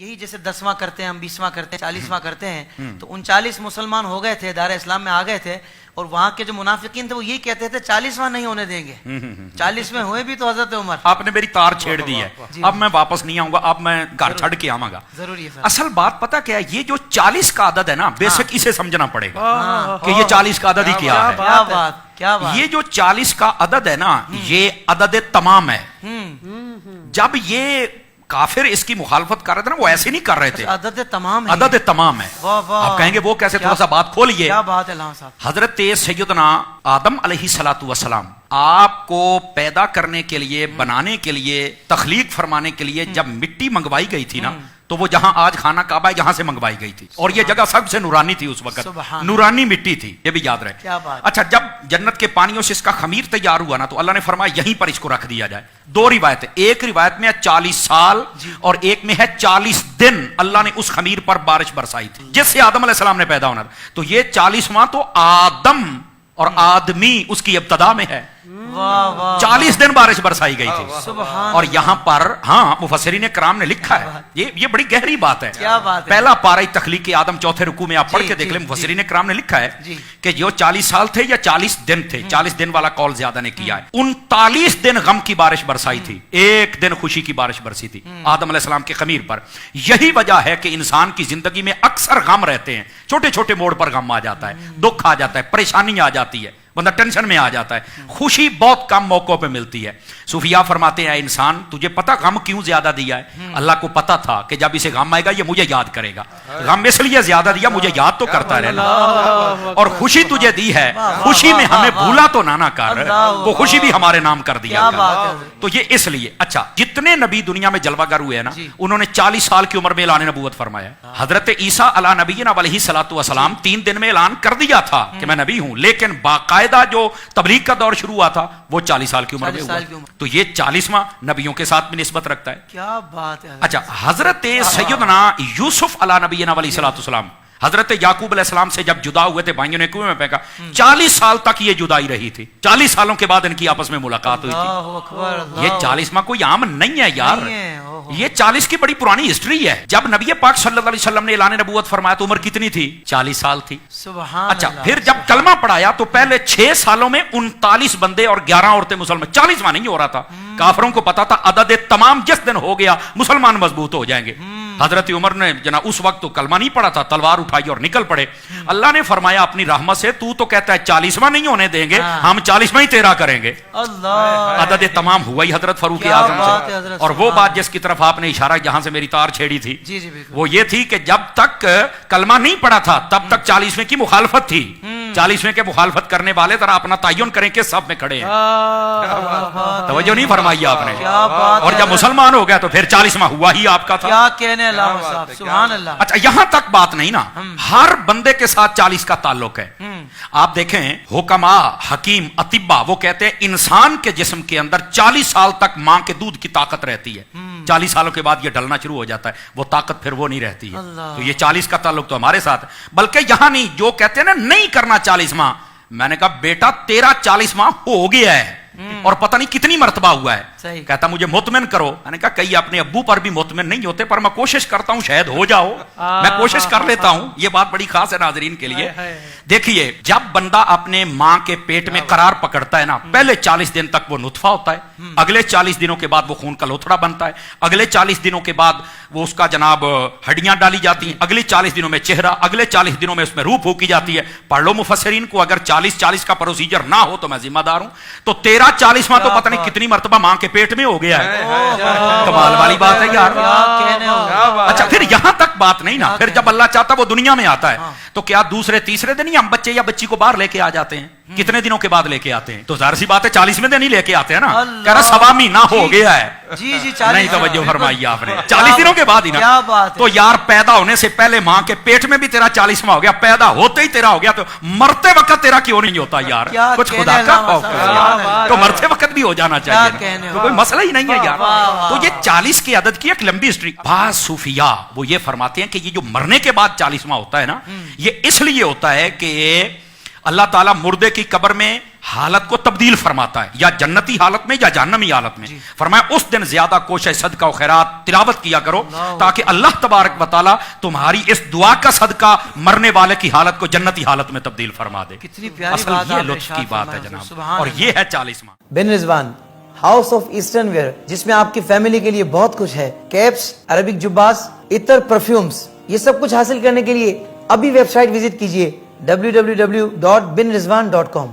یہی جیسے 10واں کرتے ہیں ہم 20واں کرتے ہیں 40واں کرتے ہیں تو 39 مسلمان ہو گئے تھے دار اسلام میں آ گئے تھے اور وہاں کے جو منافقین تھے وہ یہی کہتے تھے 40واں نہیں ہونے دیں گے 40 ہوئے بھی تو حضرت عمر آپ نے میری تار چھیڑ دی ہے اب میں واپس نہیں آؤں گا اب میں گھر چھڑ کے آؤں گا ضروری ہے اصل بات پتہ کیا ہے یہ جو 40 کا عدد ہے نا بیسک اسے سمجھنا پڑے گا کہ یہ 40 کا عدد ہی کیا ہے کیا بات یہ جو 40 کا عدد ہے نا یہ عدد تمام ہے جب یہ کافر اس کی مخالفت کر رہے تھے نا وہ ایسے نہیں کر رہے تھے عدد تمام ہے عدد تمام ہے آپ کہیں گے وہ کیسے تھوڑا سا بات کھولیے کیا بات ہے علامہ صاحب حضرت سیدنا آدم علیہ الصلوۃ والسلام آپ کو پیدا کرنے کے لیے بنانے کے لیے تخلیق فرمانے کے لیے جب مٹی منگوائی گئی تھی نا تو وہ جہاں آج خانہ کعبہ ہے یہاں سے منگوائی گئی تھی اور یہ جگہ سب سے نورانی تھی اس وقت نورانی مٹی تھی یہ بھی یاد رہے اچھا جب جنت کے پانیوں سے اس کا خمیر تیار ہوا نا تو اللہ نے فرمایا یہیں پر اس کو رکھ دیا جائے دو روایتیں ایک روایت میں ہے 40 سال اور ایک میں ہے 40 دن اللہ نے اس خمیر پر بارش برسائی تھی جس سے آدم علیہ السلام نے پیدا ہونا تھا تو یہ 40واں تو آدم اور آدمی اس کی ابتدا میں ہے 40 دن بارش برسائی گئی تھی اور یہاں پر ہاں مفسرین کرام نے لکھا ہے یہ بڑی گہری بات ہے پہلا پارہ تخلیق آدم چوتھے رکوع میں آپ پڑھ کے دیکھ لیں مفسرین کرام نے لکھا ہے کہ جو 40 سال تھے یا 40 دن تھے 40 دن والا قول زیادہ نے کیا ہے 39 دن غم کی بارش برسائی تھی ایک دن خوشی کی بارش برسی تھی آدم علیہ السلام کے خمیر پر یہی وجہ ہے کہ انسان کی زندگی میں اکثر غم رہتے ہیں چھوٹے چھوٹے موڑ پر غم آ جاتا ہے دکھ آ جاتا ہے پریشانی آ جاتی ہے بندہ ٹینشن میں آ جاتا ہے خوشی بہت کم موقعوں پہ ملتی ہے صوفیاء فرماتے ہیں انسان تجھے پتا غم کیوں زیادہ دیا ہے اللہ کو پتا تھا کہ جب اسے غم آئے گا یہ مجھے یاد کرے گا غم اس لیے زیادہ دیا مجھے یاد تو کرتا رہنا اور خوشی تجھے دی ہے خوشی میں ہمیں بھولا تو نہ کر وہ خوشی بھی ہمارے نام کر دیا تو یہ اس لیے اچھا جتنے نبی دنیا میں جلوہ گر ہوئے ہیں نا انہوں نے 40 سال کی عمر میں اعلان نبوت فرمایا حضرت عیسیٰ علیہ نبینا علیہ الصلوۃ والسلام 3 دن میں اعلان کر دیا تھا کہ میں نبی ہوں لیکن باقاعدہ جو تبلیغ کا دور شروع ہوا تھا وہ 40 سال کی عمر میں ہوا تو یہ 40واں نبیوں کے ساتھ بھی نسبت رکھتا ہے کیا بات ہے اچھا حضرت سیدنا یوسف علیہ نبینا علیہ الصلوۃ والسلام حضرت یعقوب علیہ السلام سے جب جدا ہوئے تھے بھائیوں نے کنویں میں پھینکا 40 سال تک یہ جدائی رہی تھی 40 سالوں کے بعد ان کی آپس میں ملاقات ہوئی تھی یہ 40واں کوئی عام نہیں ہے یار یہ 40 کی بڑی پرانی ہسٹری ہے جب نبی پاک صلی اللہ علیہ وسلم نے اعلان نبوت فرمایا تو عمر کتنی تھی 40 سال تھی اچھا پھر جب کلمہ پڑھایا تو پہلے 6 سالوں میں 39 بندے اور 11 عورتیں مسلمان 40واں نہیں ہو رہا تھا کافروں کو پتا تھا عدد تمام جس دن ہو گیا مسلمان مضبوط ہو جائیں گے حضرت عمر نے جناب اس وقت تو کلمہ نہیں پڑھا تھا تلوار اٹھائی اور نکل پڑے اللہ نے فرمایا اپنی رحمت سے تو کہتا ہے 40واں نہیں ہونے دیں گے ہم 40واں ہی تیرا کریں گے عدد تمام ہوا ہی حضرت فاروق اعظم سے اور وہ بات جس کی طرف آپ نے اشارہ جہاں سے میری تار چھیڑی تھی وہ یہ تھی کہ جب تک کلمہ نہیں پڑھا تھا تب تک 40ویں کی مخالفت تھی 40ویں کے مخالفت کرنے والے ذرا اپنا تعین کریں کہ سب میں کھڑے ہیں توجہ نہیں فرمائی آپ نے اور جب مسلمان ہو گیا تو پھر 40واں ہوا ہی آپ کا تھا سبحان اللہ اچھا یہاں تک بات نہیں نا ہر بندے کے ساتھ 40 کا تعلق ہے آپ دیکھیں حکما حکیم اطباء وہ کہتے ہیں انسان کے جسم کے اندر 40 سال تک ماں کے دودھ کی طاقت رہتی ہے 40 سالوں کے بعد یہ ڈلنا شروع ہو جاتا ہے وہ طاقت پھر وہ نہیں رہتی ہے تو یہ 40 کا تعلق تو ہمارے ساتھ بلکہ یہاں نہیں جو کہتے ہیں نا نہیں کرنا 40واں میں نے کہا بیٹا تیرا 40واں ہو گیا ہے اور پتہ نہیں کتنی مرتبہ ہوا ہے کہتا مجھے مطمئن کرو میں نے کہا کئی اپنے ابو پر بھی مطمئن نہیں ہوتے پر میں کوشش کرتا ہوں شاید ہو جاؤ میں کوشش کر لیتا ہوں یہ بات بڑی خاص ہے ناظرین کے لیے دیکھیے جب بندہ اپنے ماں کے پیٹ میں قرار پکڑتا ہے نا پہلے 40 دن تک وہ نطفہ ہوتا ہے اگلے 40 دنوں کے بعد وہ خون کا لوتھڑا بنتا ہے اگلے 40 دنوں کے بعد وہ اس کا جناب ہڈیاں ڈالی جاتی ہیں اگلے 40 دنوں میں چہرہ اگلے 40 دنوں میں اس میں روح پھونکی جاتی ہے پڑھ لو مفسرین کو اگر 40 کا پروسیجر نہ ہو تو میں ذمہ دار ہوں تو تیرا 40واں تو پتہ نہیں کتنی مرتبہ ماں کے پیٹ میں ہو گیا ہے کمال والی بات ہے یار اچھا پھر یہاں تک بات نہیں نا پھر جب اللہ چاہتا وہ دنیا میں آتا ہے تو کیا دوسرے تیسرے دن ہی ہم بچے یا بچی کو باہر لے کے آ جاتے ہیں کتنے دنوں کے بعد لے کے آتے ہیں تو ظاہر سی بات ہے 40ویں دن ہی لے کے آتے ہیں نا کہہ رہا سوا مہینہ ہو گیا ہے نہیں توجہ فرمائی آپ نے 40 دنوں کے بعد ہی نا تو یار پیدا ہونے سے پہلے ماں کے پیٹ میں بھی تیرا 40واں ہو گیا پیدا ہوتے ہی تیرا ہو گیا تو مرتے وقت تیرا کیوں نہیں ہوتا یار کچھ خدا کا خوف کرو تو مرتے وقت بھی ہو جانا چاہیے تو کوئی مسئلہ ہی نہیں ہے یار تو یہ 40 کی عدد کی ایک لمبی ہسٹری بعض صوفیاء وہ یہ فرماتے ہیں کہ یہ جو مرنے کے بعد 40واں ہوتا ہے نا یہ اس لیے ہوتا ہے کہ اللہ تعالیٰ مردے کی قبر میں حالت کو تبدیل فرماتا ہے, یا جنتی حالت میں یا جہنمی حالت میں. فرمایا اس دن زیادہ کوشش صدقہ و خیرات تلاوت کیا کرو تاکہ اللہ تبارک و تعالی تمہاری اس دعا کا صدقہ مرنے والے کی حالت کو جنتی حالت میں تبدیل فرما دے. کتنی پیاری اصل بات یہ آپ لطف کی ارشاد بات ہے فرمایا. جناب, سبحان اور اللہ. یہ ہے 40واں. بن رضوان ہاؤس آف ایسٹرن ویئر, جس میں آپ کی فیملی کے لیے بہت کچھ ہے. کیپس, عربک جباس, عطر, پرفیومز, یہ سب کچھ حاصل کرنے کے لیے ابھی ویب سائٹ وزٹ کیجئے www.binrizwan.com.